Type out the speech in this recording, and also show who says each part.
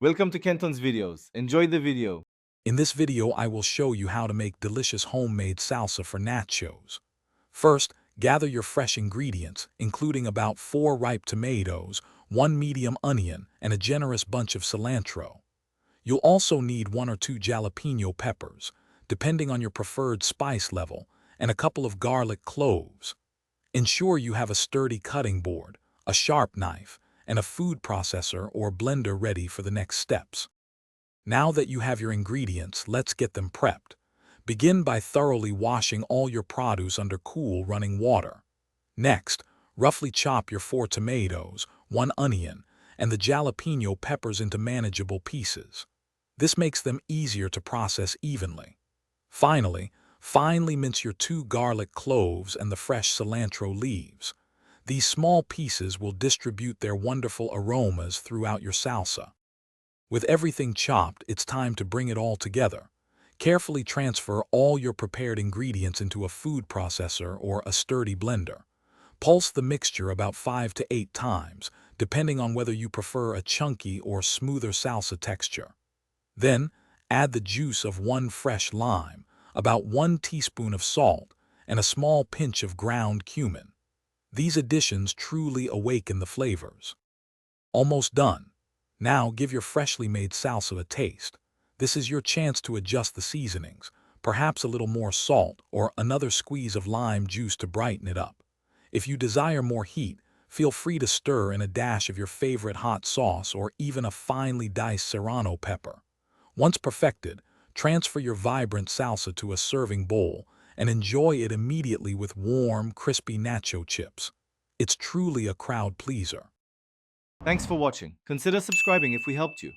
Speaker 1: Welcome to Kenton's videos. Enjoy the video.
Speaker 2: In this video, I will show you how to make delicious homemade salsa for nachos. First, gather your fresh ingredients, including about 4 ripe tomatoes, 1 medium onion, and a generous bunch of cilantro. You'll also need 1 or 2 jalapeno peppers, depending on your preferred spice level, and a couple of garlic cloves. Ensure you have a sturdy cutting board, a sharp knife, and a food processor or blender ready for the next steps. Now that you have your ingredients, let's get them prepped. Begin by thoroughly washing all your produce under cool running water. Next, roughly chop your 4 tomatoes, 1 onion, and the jalapeno peppers into manageable pieces. This makes them easier to process evenly. Finally, finely mince your 2 garlic cloves and the fresh cilantro leaves. These small pieces will distribute their wonderful aromas throughout your salsa. With everything chopped, it's time to bring it all together. Carefully transfer all your prepared ingredients into a food processor or a sturdy blender. Pulse the mixture about 5 to 8 times, depending on whether you prefer a chunky or smoother salsa texture. Then, add the juice of 1 fresh lime, about 1 teaspoon of salt, and a small pinch of ground cumin. These additions truly awaken the flavors. Almost done. Now give your freshly made salsa a taste. This is your chance to adjust the seasonings, perhaps a little more salt or another squeeze of lime juice to brighten it up. If you desire more heat, feel free to stir in a dash of your favorite hot sauce or even a finely diced serrano pepper. Once perfected, transfer your vibrant salsa to a serving bowl and enjoy it immediately with warm, crispy nacho chips. It's truly a crowd pleaser.
Speaker 1: Thanks for watching. Consider subscribing if we helped you.